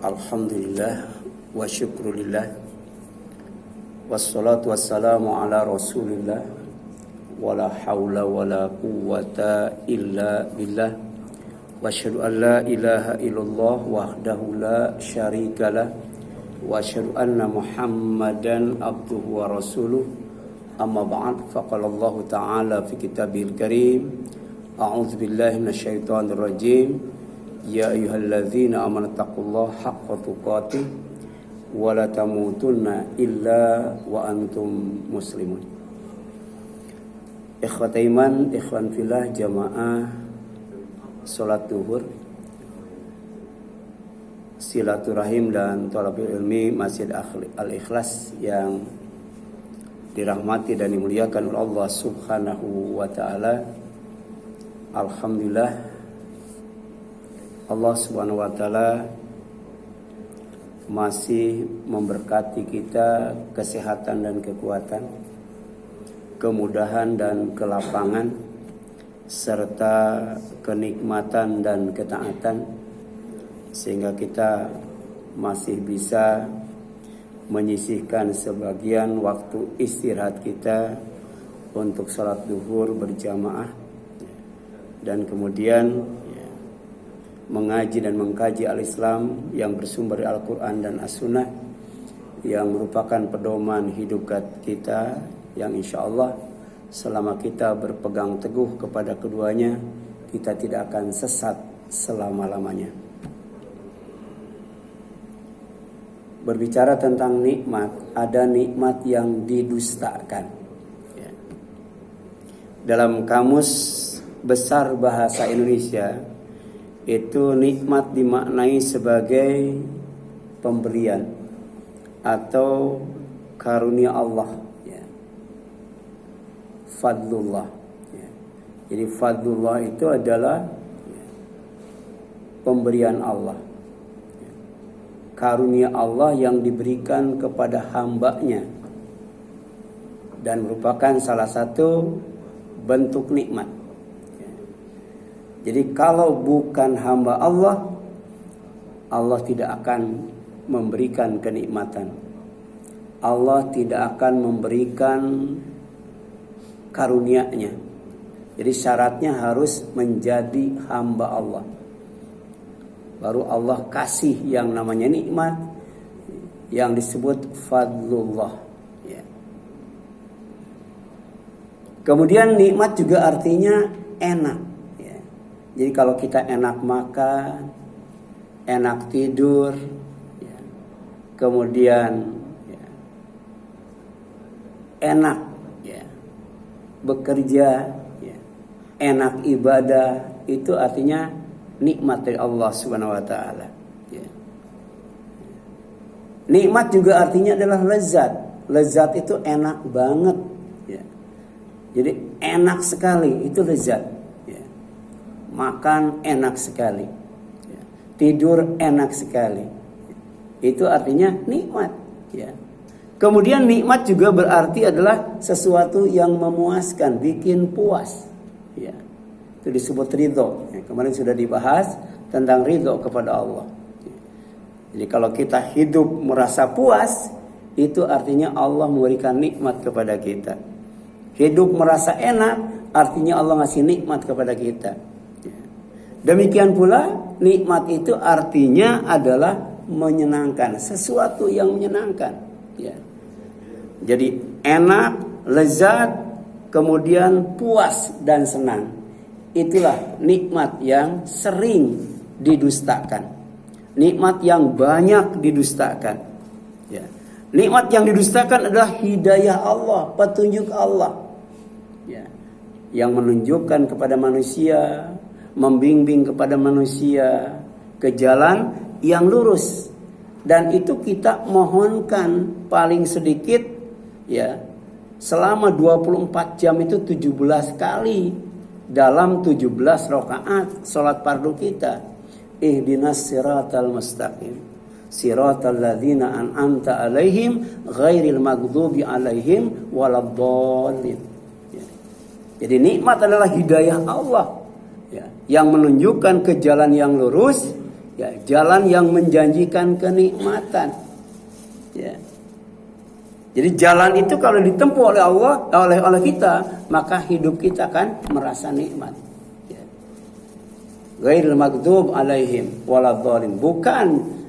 Alhamdulillah wa syukrulillah wassalatu wassalamu ala rasulillah wala hawla wala quwwata illa billah wa asyhadu an la ilaha illallah wahdahu la syarikalah wa asyhadu anna muhammadan abduhu wa rasuluh amma ba'd faqala Allah ta'ala fi kitabihil karim a'udzu billahi minasyaitonir rajim. Ya ayyuhalladzina amanu taqullaha haqqa tuqatih wa la tamutunna illa wa antum muslimun. Ikhwat iman, ikhwan fillah, jamaah salat zuhur, silaturahim dan thalabul ilmi Masjid Al-Ikhlas yang dirahmati dan dimuliakan oleh Allah Subhanahu wa taala. Alhamdulillah, Allah Subhanahu wa taala masih memberkati kita kesehatan dan kekuatan, kemudahan dan kelapangan, serta kenikmatan dan ketaatan, sehingga kita masih bisa menyisihkan sebagian waktu istirahat kita untuk salat zuhur berjamaah, dan kemudian mengaji dan mengkaji al-Islam yang bersumber dari Al-Quran dan As-Sunnah, yang merupakan pedoman hidup kita, yang insya Allah selama kita berpegang teguh kepada keduanya, kita tidak akan sesat selama-lamanya. Berbicara tentang nikmat, ada nikmat yang didustakan. Dalam Kamus Besar Bahasa Indonesia, itu nikmat dimaknai sebagai pemberian atau karunia Allah, fadlullah. Jadi fadlullah itu adalah pemberian Allah, karunia Allah yang diberikan kepada hambanya, dan merupakan salah satu bentuk nikmat. Jadi kalau bukan hamba Allah, Allah tidak akan memberikan kenikmatan. Allah tidak akan memberikan karunia-Nya. Jadi syaratnya harus menjadi hamba Allah. Baru Allah kasih yang namanya nikmat, yang disebut fadlullah. Kemudian nikmat juga artinya enak. Jadi kalau kita enak makan, enak tidur, kemudian enak bekerja, enak ibadah, itu artinya nikmat dari Allah Subhanahu wa taala. Nikmat juga artinya adalah lezat. Lezat itu enak banget. Jadi enak sekali, itu lezat. Makan enak sekali, tidur enak sekali, itu artinya nikmat. Kemudian nikmat juga berarti adalah sesuatu yang memuaskan, bikin puas. Itu disebut ridho. Kemarin sudah dibahas tentang ridho kepada Allah. Jadi kalau kita hidup merasa puas, itu artinya Allah memberikan nikmat kepada kita. Hidup merasa enak, artinya Allah ngasih nikmat kepada kita. Demikian pula nikmat itu artinya adalah menyenangkan, sesuatu yang menyenangkan. Jadi enak, lezat, kemudian puas dan senang. Itulah nikmat yang sering didustakan. Nikmat yang banyak didustakan. Nikmat yang didustakan adalah hidayah Allah, petunjuk Allah. Yang menunjukkan kepada manusia, membimbing kepada manusia ke jalan yang lurus. Dan itu kita mohonkan paling sedikit selama 24 jam itu 17 kali dalam 17 rakaat salat fardu kita. Ihdinas siratal mustaqim, siratal ladzina an'amta alaihim ghairil maghdubi alaihim waladdallin. Jadi nikmat adalah hidayah Allah, yang menunjukkan ke jalan yang lurus, ya, jalan yang menjanjikan kenikmatan. Ya. Jadi jalan itu kalau ditempuh oleh Allah, oleh kita, maka hidup kita kan merasa nikmat. Ya. Ghairil maghdub alaihim waladhdallin. Bukan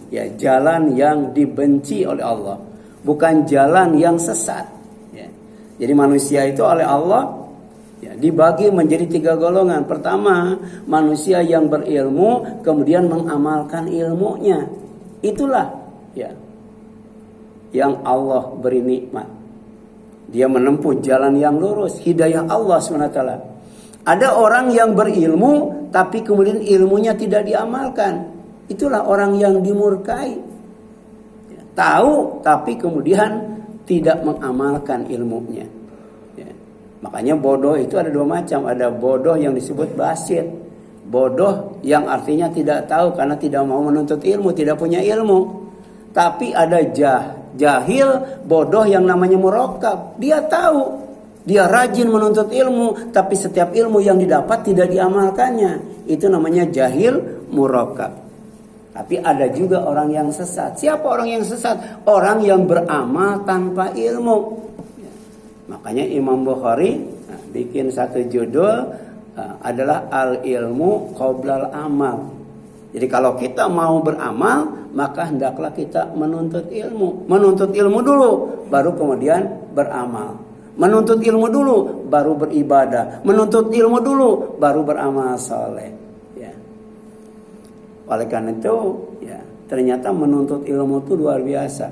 ya jalan yang dibenci oleh Allah, bukan jalan yang sesat. Ya. Jadi manusia itu oleh Allah ya, dibagi menjadi 3 golongan. Pertama, manusia yang berilmu kemudian mengamalkan ilmunya. Itulah ya yang Allah beri nikmat. Dia menempuh jalan yang lurus, hidayah Allah SWT. Ada orang yang berilmu tapi kemudian ilmunya tidak diamalkan. Itulah orang yang dimurkai. Tahu tapi kemudian tidak mengamalkan ilmunya. Ya. Makanya bodoh itu ada 2 macam. Ada bodoh yang disebut basit. Bodoh yang artinya tidak tahu karena tidak mau menuntut ilmu, tidak punya ilmu. Tapi ada jahil, bodoh yang namanya murakkab. Dia tahu, dia rajin menuntut ilmu, tapi setiap ilmu yang didapat tidak diamalkannya. Itu namanya jahil murakkab. Tapi ada juga orang yang sesat. Siapa orang yang sesat? Orang yang beramal tanpa ilmu. Makanya Imam Bukhari bikin satu judul adalah al-ilmu qoblal amal. Jadi kalau kita mau beramal, maka hendaklah kita menuntut ilmu. Menuntut ilmu dulu, baru kemudian beramal. Menuntut ilmu dulu, baru beribadah. Menuntut ilmu dulu, baru beramal soleh. Ya. Oleh karena itu, ya, ternyata menuntut ilmu itu luar biasa.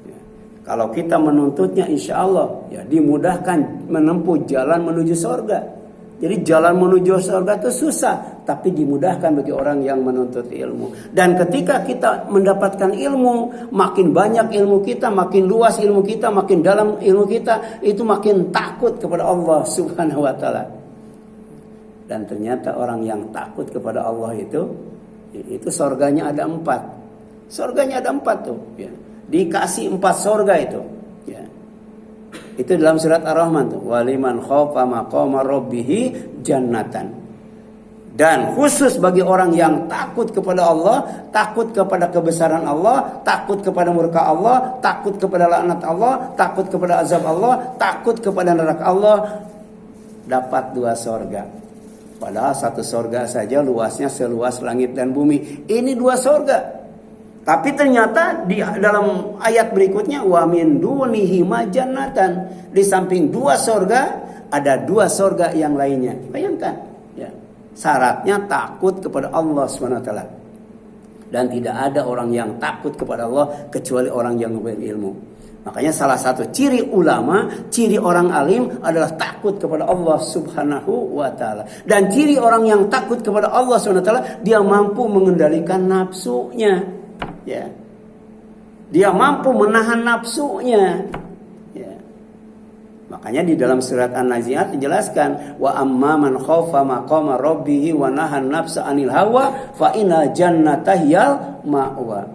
Ya. Kalau kita menuntutnya, insya Allah ya, dimudahkan menempuh jalan menuju surga. Jadi jalan menuju surga itu susah, tapi dimudahkan bagi orang yang menuntut ilmu. Dan ketika kita mendapatkan ilmu, makin banyak ilmu kita, makin luas ilmu kita, makin dalam ilmu kita, itu makin takut kepada Allah Subhanahu wa taala. Dan ternyata orang yang takut kepada Allah itu surganya ada 4. Surganya ada 4 tuh, ya. Dikasih 4 surga itu. Ya. Itu dalam surat Ar-Rahman tuh, waliman khaufa maqama rabbih jannatan. Dan khusus bagi orang yang takut kepada Allah, takut kepada kebesaran Allah, takut kepada murka Allah, takut kepada laknat Allah, takut kepada azab Allah, takut kepada neraka Allah, dapat 2 surga. Padahal 1 surga saja luasnya seluas langit dan bumi. Ini 2 surga. Tapi ternyata di dalam ayat berikutnya wa min dunihi majannatan, di samping 2 surga ada 2 surga yang lainnya. Bayangkan, ya. Syaratnya takut kepada Allah SWT. Dan tidak ada orang yang takut kepada Allah kecuali orang yang berilmu. Makanya salah satu ciri ulama, ciri orang alim adalah takut kepada Allah Subhanahu wa taala. Dan ciri orang yang takut kepada Allah Subhanahu wa taala, dia mampu mengendalikan nafsunya. Ya. Dia mampu menahan nafsunya. Ya. Makanya di dalam surat An-Nazi'at dijelaskan wa amma man khaufa maqama rabbih wa nahan nafsa 'anil hawa fa inna jannata hiyal ma'wa.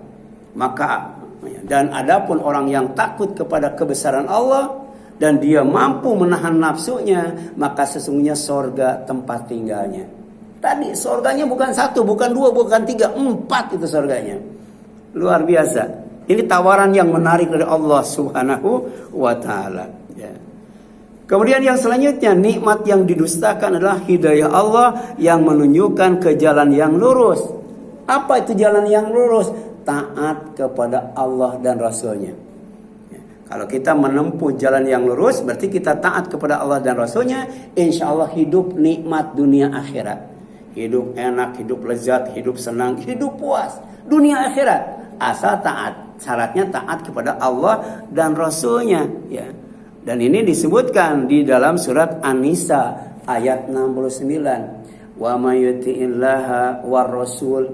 Maka dan adapun orang yang takut kepada kebesaran Allah dan dia mampu menahan nafsunya, maka sesungguhnya surga tempat tinggalnya. Tadi surganya bukan 1, bukan 2, bukan 3, 4 itu surganya. Luar biasa. Ini tawaran yang menarik dari Allah Subhanahu wa taala. Ya. Kemudian yang selanjutnya, nikmat yang didustakan adalah hidayah Allah yang menunjukkan ke jalan yang lurus. Apa itu jalan yang lurus? Taat kepada Allah dan Rasulnya. Ya. Kalau kita menempuh jalan yang lurus, berarti kita taat kepada Allah dan Rasulnya. Insya Allah hidup nikmat dunia akhirat. Hidup enak, hidup lezat, hidup senang, hidup puas. Dunia akhirat. Asal taat, syaratnya taat kepada Allah dan Rasulnya, ya. Dan ini disebutkan di dalam surat An-Nisa ayat 69. Wa may yuti'illaha war rasul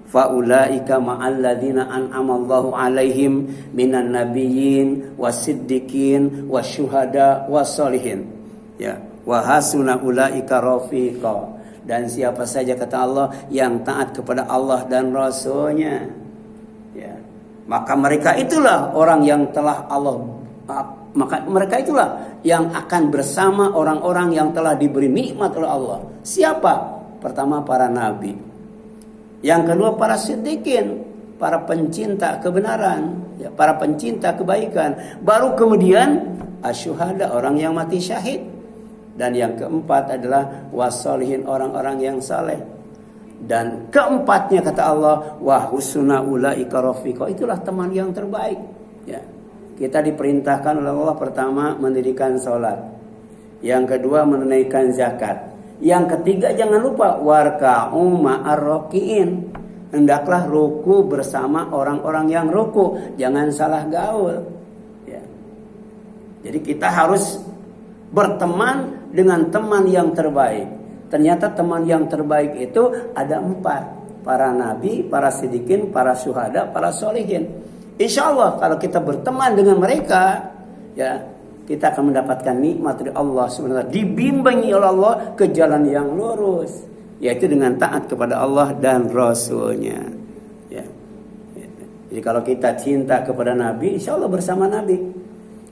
fa ulaika ma'al ladzina an'ama Allahu 'alaihim minan nabiyyin wasiddiqin wasyuhada wassalihin. Ya, wa hasuna ulaika rafiqa. Dan siapa saja kata Allah yang taat kepada Allah dan Rasulnya, ya, maka mereka itulah orang yang telah Allah, maka mereka itulah yang akan bersama orang-orang yang telah diberi nikmat oleh Allah. Siapa? Pertama para nabi. Yang kedua para siddiqin, para pencinta kebenaran, ya, para pencinta kebaikan. Baru kemudian asyuhada, orang yang mati syahid. Dan yang keempat adalah wasolihin, orang-orang yang saleh. Dan keempatnya kata Allah, wa husna ulaika rafiqa, itulah teman yang terbaik. Ya. Kita diperintahkan oleh Allah pertama mendirikan sholat, yang kedua menunaikan zakat, yang ketiga jangan lupa warka'u ma'ar raki'in, hendaklah ruku bersama orang-orang yang ruku, jangan salah gaul. Ya. Jadi kita harus berteman dengan teman yang terbaik. Ternyata teman yang terbaik itu ada 4. Para nabi, para siddiqin, para syuhada, para sholihin. Insya Allah kalau kita berteman dengan mereka, ya, kita akan mendapatkan nikmat dari Allah SWT. Dibimbingi oleh Allah ke jalan yang lurus, yaitu dengan taat kepada Allah dan Rasulnya. Ya. Jadi kalau kita cinta kepada Nabi, insya Allah bersama Nabi.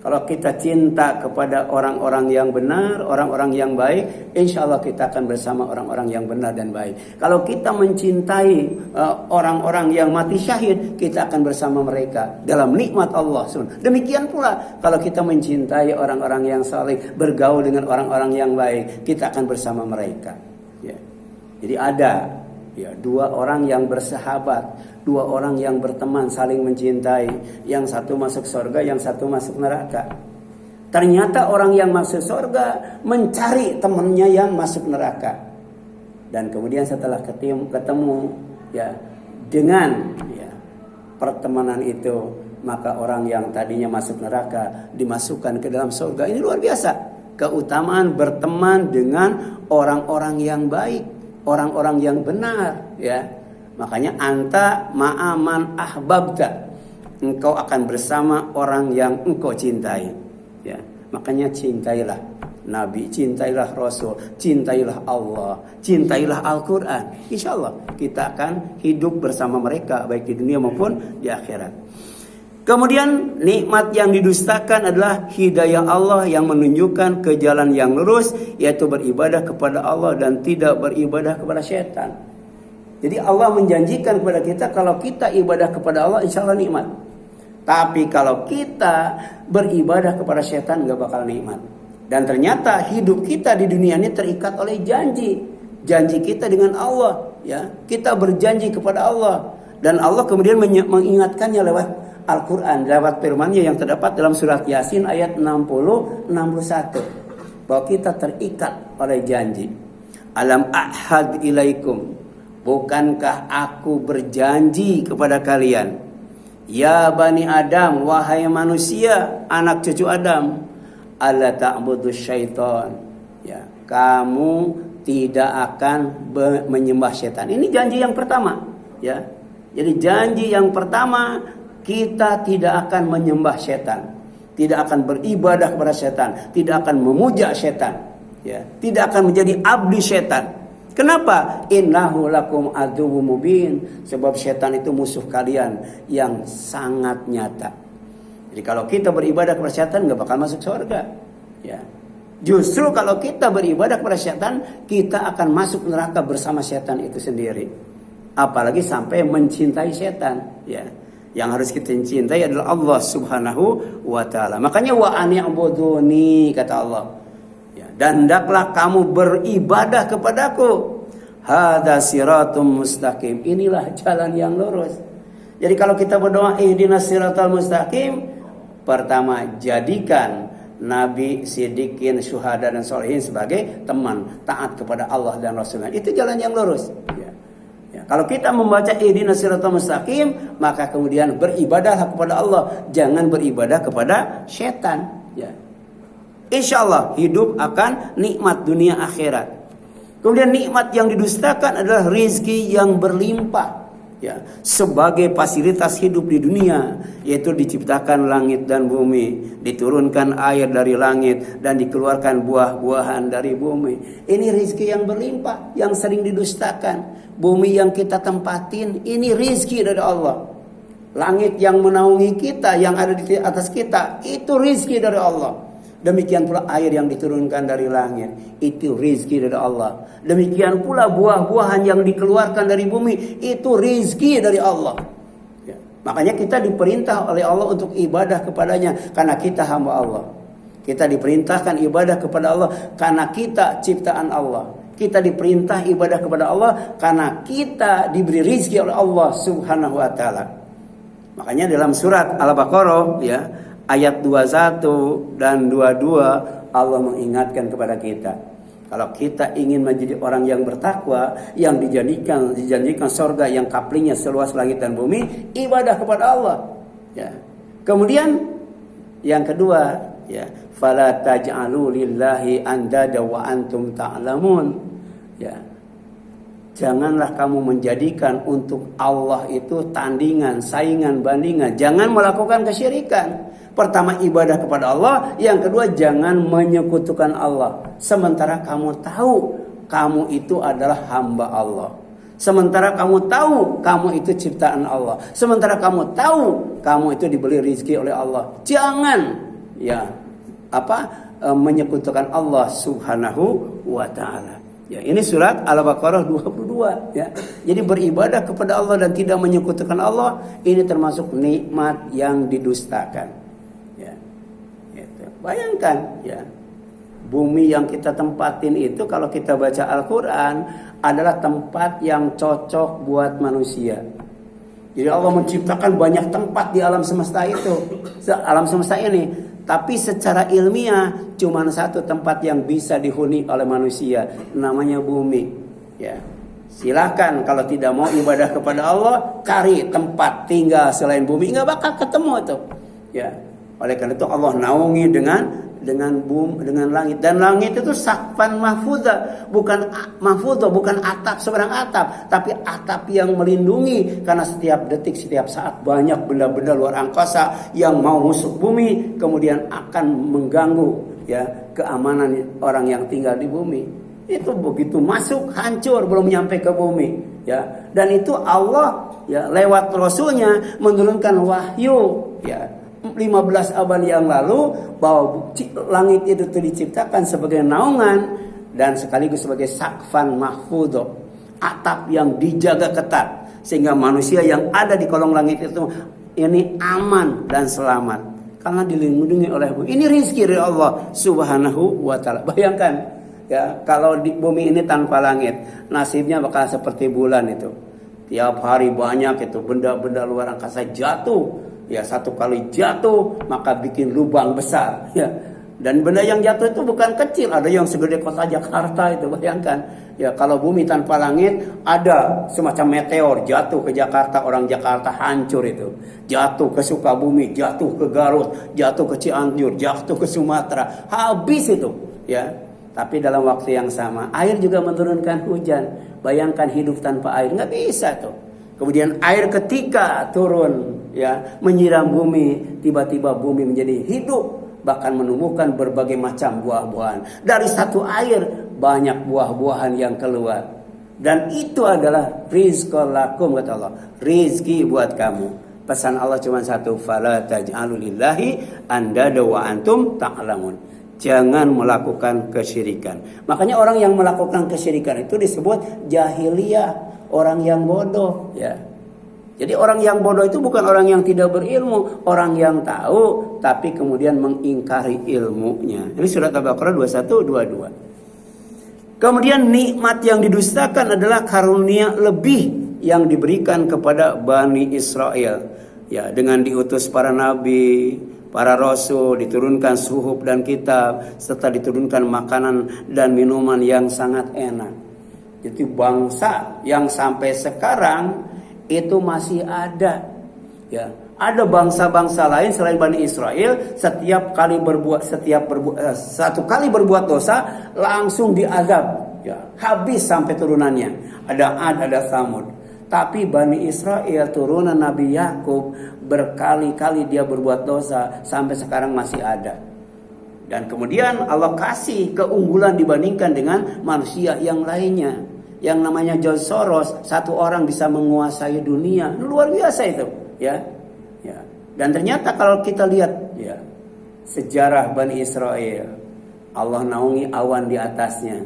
Kalau kita cinta kepada orang-orang yang benar, orang-orang yang baik, insya Allah kita akan bersama orang-orang yang benar dan baik. Kalau kita mencintai orang-orang yang mati syahid, kita akan bersama mereka dalam nikmat Allah. Demikian pula kalau kita mencintai orang-orang yang saleh, bergaul dengan orang-orang yang baik, kita akan bersama mereka. Ya. Jadi ada, ya, 2 orang yang bersahabat, 2 orang yang berteman saling mencintai, yang satu masuk surga, yang satu masuk neraka. Ternyata orang yang masuk surga mencari temannya yang masuk neraka. Dan kemudian setelah ketemu ya dengan ya pertemanan itu, maka orang yang tadinya masuk neraka dimasukkan ke dalam surga. Ini luar biasa. Keutamaan berteman dengan orang-orang yang baik, orang-orang yang benar, ya. Makanya anta ma'aman ahbabta, engkau akan bersama orang yang engkau cintai, ya. Makanya cintailah Nabi, cintailah Rasul, cintailah Allah, cintailah Al-Quran. Insya Allah kita akan hidup bersama mereka baik di dunia maupun di akhirat. Kemudian nikmat yang didustakan adalah hidayah Allah yang menunjukkan ke jalan yang lurus, yaitu beribadah kepada Allah dan tidak beribadah kepada syaitan. Jadi Allah menjanjikan kepada kita kalau kita ibadah kepada Allah insya Allah nikmat. Tapi kalau kita beribadah kepada syaitan nggak bakal nikmat. Dan ternyata hidup kita di dunia ini terikat oleh janji. Janji kita dengan Allah, ya. Kita berjanji kepada Allah dan Allah kemudian mengingatkannya lewat Al-Quran, lewat firman-Nya yang terdapat dalam surat Yasin ayat 60-61, bahwa kita terikat oleh janji. Alam ahad ilaikum, bukankah aku berjanji kepada kalian, ya Bani Adam, wahai manusia, anak cucu Adam, alla ta'budus syaitan, ya, kamu tidak akan menyembah syaitan. Ini janji yang pertama, ya. Jadi janji yang pertama, kita tidak akan menyembah syaitan, tidak akan beribadah kepada syaitan, tidak akan memuja syaitan, ya, tidak akan menjadi abdi syaitan. Kenapa? Innahu lakum aduwwum mubin, sebab syaitan itu musuh kalian yang sangat nyata. Jadi kalau kita beribadah kepada syaitan nggak bakal masuk surga, ya. Justru kalau kita beribadah kepada syaitan, kita akan masuk neraka bersama syaitan itu sendiri. Apalagi sampai mencintai syaitan, ya. Yang harus kita cintai adalah Allah Subhanahu wa taala. Makanya wa ani'buduni, kata Allah. Ya, dan hendaklah kamu beribadah kepadaku. Hada siratum mustaqim. Inilah jalan yang lurus. Jadi kalau kita berdoa ihdinas siratal mustaqim, pertama jadikan Nabi, siddiqin, syuhada dan sholihin sebagai teman, taat kepada Allah dan Rasulnya. Itu jalan yang lurus. Ya. Ya, kalau kita membaca ihdinas siratal mustaqim, maka kemudian beribadahlah kepada Allah, jangan beribadah kepada syaitan. Ya. Insya Allah hidup akan nikmat dunia akhirat. Kemudian nikmat yang didustakan adalah rezeki yang berlimpah, ya, sebagai fasilitas hidup di dunia, yaitu diciptakan langit dan bumi, diturunkan air dari langit, dan dikeluarkan buah-buahan dari bumi. Ini rezeki yang berlimpah yang sering didustakan. Bumi yang kita tempatin, ini rezeki dari Allah. Langit yang menaungi kita, yang ada di atas kita, itu rezeki dari Allah. Demikian pula air yang diturunkan dari langit, itu rizki dari Allah. Demikian pula buah-buahan yang dikeluarkan dari bumi, itu rizki dari Allah. Ya. Makanya kita diperintah oleh Allah untuk ibadah kepadanya, karena kita hamba Allah. Kita diperintahkan ibadah kepada Allah karena kita ciptaan Allah. Kita diperintah ibadah kepada Allah karena kita diberi rizki oleh Allah Subhanahu wa taala. Makanya dalam surat Al-Baqarah ya, ayat 21 dan 22 Allah mengingatkan kepada kita, kalau kita ingin menjadi orang yang bertakwa, yang dijanjikan surga yang kaplingnya seluas langit dan bumi, ibadah kepada Allah. Ya. Kemudian yang kedua, ya, fala taj'alu lillahi andada wa antum ta'lamun. Ya. Janganlah kamu menjadikan untuk Allah itu tandingan, saingan, bandingan. Jangan melakukan kesyirikan. Pertama ibadah kepada Allah, yang kedua jangan menyekutukan Allah. Sementara kamu tahu kamu itu adalah hamba Allah. Sementara kamu tahu kamu itu ciptaan Allah. Sementara kamu tahu kamu itu diberi rezeki oleh Allah. Jangan ya menyekutukan Allah Subhanahu wa taala. Ya, ini surat Al-Baqarah 22 ya. Jadi beribadah kepada Allah dan tidak menyekutukan Allah, ini termasuk nikmat yang didustakan. Ya. Gitu. Bayangkan ya. Bumi yang kita tempatin itu kalau kita baca Al-Qur'an adalah tempat yang cocok buat manusia. Jadi Allah menciptakan banyak tempat di alam semesta itu, alam semesta ini. Tapi secara ilmiah cuma satu tempat yang bisa dihuni oleh manusia, namanya bumi. Ya, silakan kalau tidak mau ibadah kepada Allah, cari tempat tinggal selain bumi, nggak bakal ketemu tuh. Ya, oleh karena itu Allah naungi dengan bumi, dengan langit, dan langit itu sakfan mahfudza, bukan atap seberang atap, tapi atap yang melindungi, karena setiap detik, setiap saat banyak benda-benda luar angkasa yang mau masuk bumi, kemudian akan mengganggu ya keamanan orang yang tinggal di bumi. Itu begitu masuk hancur, belum nyampe ke bumi ya. Dan itu Allah ya lewat Rasulnya menurunkan wahyu ya 15 abad yang lalu bahwa langit itu diciptakan sebagai naungan dan sekaligus sebagai sakfan mahfudho, atap yang dijaga ketat sehingga manusia yang ada di kolong langit itu ini aman dan selamat karena dilindungi oleh bumi. Ini rizki dari Allah Subhanahu wa taala. Bayangkan ya, kalau di bumi ini tanpa langit, nasibnya bakal seperti bulan itu. Tiap hari banyak itu benda-benda luar angkasa jatuh. Ya, satu kali jatuh maka bikin lubang besar ya. Dan benda yang jatuh itu bukan kecil, ada yang segede kota Jakarta itu, bayangkan. Ya, kalau bumi tanpa langit ada semacam meteor jatuh ke Jakarta, orang Jakarta hancur itu. Jatuh ke Sukabumi, jatuh ke Garut, jatuh ke Cianjur, jatuh ke Sumatera, habis itu ya. Tapi dalam waktu yang sama air juga menurunkan hujan. Bayangkan hidup tanpa air, nggak bisa tuh. Kemudian air ketika turun ya menyiram bumi, tiba-tiba bumi menjadi hidup, bahkan menumbuhkan berbagai macam buah-buahan. Dari satu air banyak buah-buahan yang keluar. Dan itu adalah rizqul lakum, kata Allah. Rizki buat kamu. Pesan Allah cuma satu, fala taj'alu lillahi andada wa antum ta'lamun. Jangan melakukan kesyirikan. Makanya orang yang melakukan kesyirikan itu disebut jahiliyah, orang yang bodoh ya. Jadi orang yang bodoh itu bukan orang yang tidak berilmu, orang yang tahu tapi kemudian mengingkari ilmunya. Ini surat Al-Baqarah 21-22. Kemudian nikmat yang didustakan adalah karunia lebih yang diberikan kepada Bani Israel. Ya, dengan diutus para nabi, para rasul, diturunkan suhuf dan kitab, serta diturunkan makanan dan minuman yang sangat enak. Jadi bangsa yang sampai sekarang itu masih ada. Ya, ada bangsa-bangsa lain selain Bani Israel, satu kali berbuat dosa langsung diazab, ya, habis sampai turunannya. Ada Ad, ada Tsamud. Tapi Bani Israel turunan Nabi Yakub berkali-kali dia berbuat dosa sampai sekarang masih ada. Dan kemudian Allah kasih keunggulan dibandingkan dengan manusia yang lainnya. Yang namanya George Soros, satu orang bisa menguasai dunia, luar biasa itu, ya. Ya. Dan ternyata kalau kita lihat, ya, sejarah Bani Israel. Allah naungi awan di atasnya.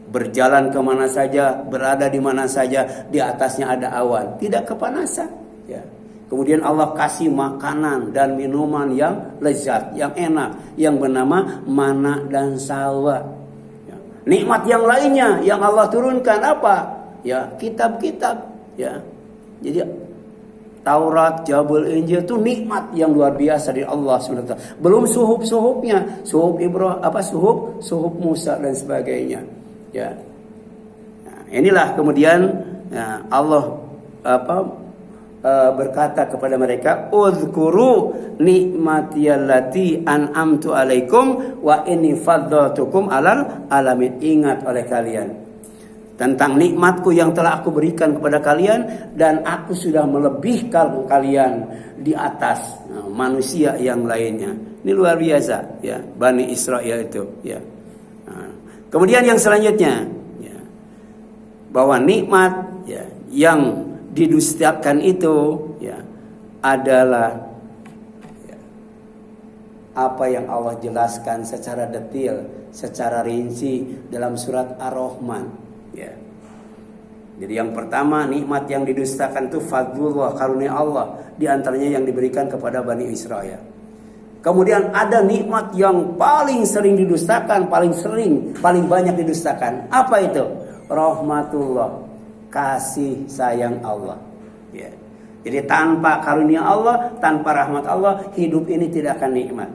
Berjalan kemana saja, berada di mana saja, di atasnya ada awan. Tidak kepanasan. Ya. Kemudian Allah kasih makanan dan minuman yang lezat, yang enak, yang bernama mana dan salwa. Ya. Nikmat yang lainnya yang Allah turunkan apa? Ya, kitab-kitab. Ya. Jadi Taurat, Jabul, Injil itu nikmat yang luar biasa dari Allah SWT. Belum suhub-suhubnya, suhub Ibrahim, suhub Musa dan sebagainya. Ya, nah, inilah kemudian ya, Allah berkata kepada mereka, "Udzkuru nikmatiyallati an'amtu alaikum wa inni faddaltukum alal alamin." Ingat oleh kalian tentang nikmatku yang telah aku berikan kepada kalian, dan aku sudah melebihkan kalian di atas manusia yang lainnya. Ini luar biasa ya, Bani Israel itu ya. Kemudian yang selanjutnya ya, bahwa nikmat ya, yang didustakan itu ya, adalah ya, apa yang Allah jelaskan secara detail, secara rinci dalam surat Ar-Rahman ya. Jadi yang pertama, nikmat yang didustakan itu fadlullah, karunia Allah, di antaranya yang diberikan kepada Bani Israel. Kemudian ada nikmat yang paling sering didustakan, paling banyak didustakan. Apa itu? Rahmatullah, kasih sayang Allah. Ya. Jadi tanpa karunia Allah, tanpa rahmat Allah, hidup ini tidak akan nikmat.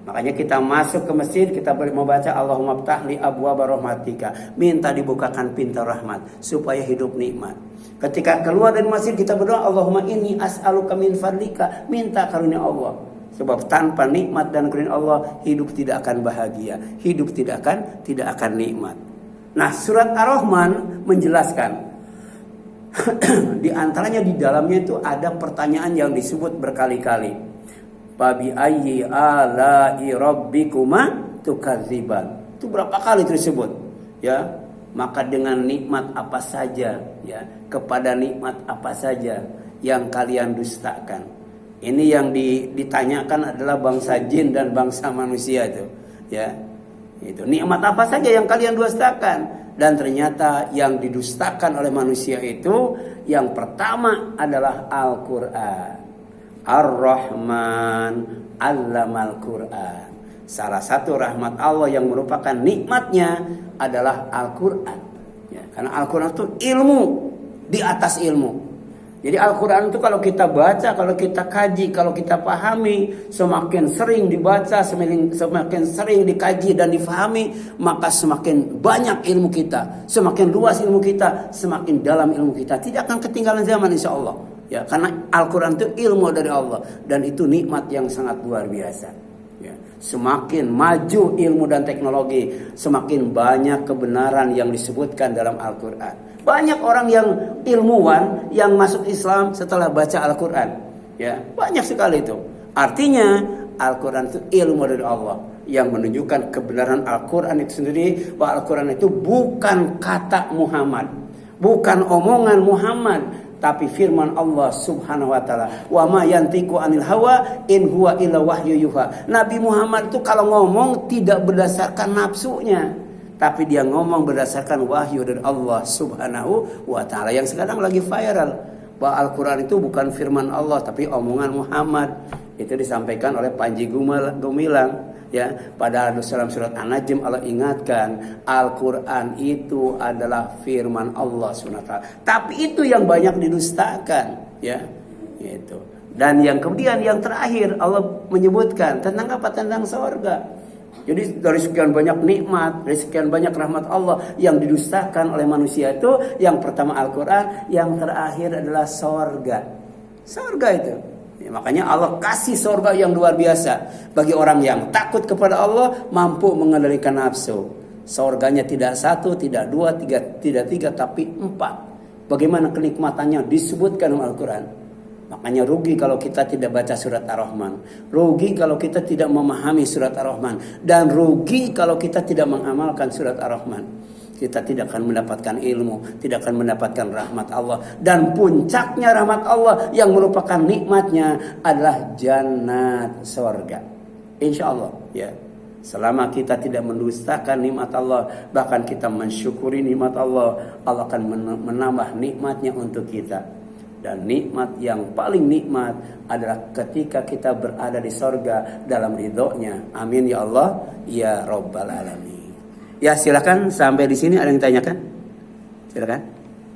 Makanya kita masuk ke masjid, kita membaca Allahumma ftahli abwaaba rahmatika, minta dibukakan pintu rahmat supaya hidup nikmat. Ketika keluar dari masjid kita berdoa Allahumma inni as'aluka min fadlika, minta karunia Allah. Sebab tanpa nikmat dan karunia Allah, hidup tidak akan bahagia, hidup tidak akan nikmat. Nah, surat Ar-Rahman menjelaskan di antaranya di dalamnya itu ada pertanyaan yang disebut berkali-kali. Babi ayyi ala'i rabbikuma tukadziban. Itu berapa kali tersebut? Ya, maka dengan nikmat apa saja ya, kepada nikmat apa saja yang kalian dustakan. Ini yang ditanyakan adalah bangsa jin dan bangsa manusia itu, ya. Itu nikmat apa saja yang kalian dustakan, dan ternyata yang didustakan oleh manusia itu yang pertama adalah Al-Qur'an. Ar-Rahman 'allamal Qur'an. Salah satu rahmat Allah yang merupakan nikmatnya adalah Al-Qur'an. Ya, karena Al-Qur'an itu ilmu di atas ilmu. Jadi Al-Quran itu kalau kita baca, kalau kita kaji, kalau kita pahami, semakin sering dibaca, semakin sering dikaji dan difahami, maka semakin banyak ilmu kita, semakin luas ilmu kita, semakin dalam ilmu kita. Tidak akan ketinggalan zaman insya Allah. Ya, karena Al-Quran itu ilmu dari Allah, dan itu nikmat yang sangat luar biasa. Ya, semakin maju ilmu dan teknologi, semakin banyak kebenaran yang disebutkan dalam Al-Quran. Banyak orang yang ilmuwan yang masuk Islam setelah baca Al-Quran. Ya, banyak sekali itu. Artinya Al-Quran itu ilmu dari Allah yang menunjukkan kebenaran Al-Quran itu sendiri, bahwa Al-Quran itu bukan kata Muhammad, bukan omongan Muhammad, tapi firman Allah Subhanahu wa taala. Wa ma yantiqu anil hawa in huwa illa wahyu yuha. Nabi Muhammad itu kalau ngomong tidak berdasarkan nafsunya, tapi dia ngomong berdasarkan wahyu dari Allah Subhanahu wa ta'ala. Yang sekarang lagi viral, bahwa Al-Quran itu bukan firman Allah, tapi omongan Muhammad. Itu disampaikan oleh Panji Gumilang ya. Pada dalam surat An-Najm Allah ingatkan, Al-Quran itu adalah firman Allah Subhanahu wa ta'ala. Tapi itu yang banyak didustakan ya. Itu. Dan yang kemudian yang terakhir Allah menyebutkan tentang apa? Tentang surga. Jadi dari sekian banyak nikmat, dari sekian banyak rahmat Allah yang didustakan oleh manusia itu, yang pertama Al-Quran, yang terakhir adalah sorga. Sorga itu. Ya, makanya Allah kasih sorga yang luar biasa bagi orang yang takut kepada Allah, mampu mengendalikan nafsu. Sorganya tidak satu, tidak dua, tidak tiga, tapi 4. Bagaimana kenikmatannya disebutkan dalam Al-Quran. Makanya rugi kalau kita tidak baca surat Ar-Rahman. Rugi kalau kita tidak memahami surat Ar-Rahman. Dan rugi kalau kita tidak mengamalkan surat Ar-Rahman. Kita tidak akan mendapatkan ilmu, tidak akan mendapatkan rahmat Allah. Dan puncaknya rahmat Allah yang merupakan nikmatnya adalah jannat, surga. Insya Allah ya. Selama kita tidak mendustakan nikmat Allah, bahkan kita mensyukuri nikmat Allah, Allah akan menambah nikmatnya untuk kita. Dan nikmat yang paling nikmat adalah ketika kita berada di sorga dalam ridhonya. Amin ya Allah ya Rabbal Alamin. Ya silakan, sampai di sini ada yang tanyakan? Silakan.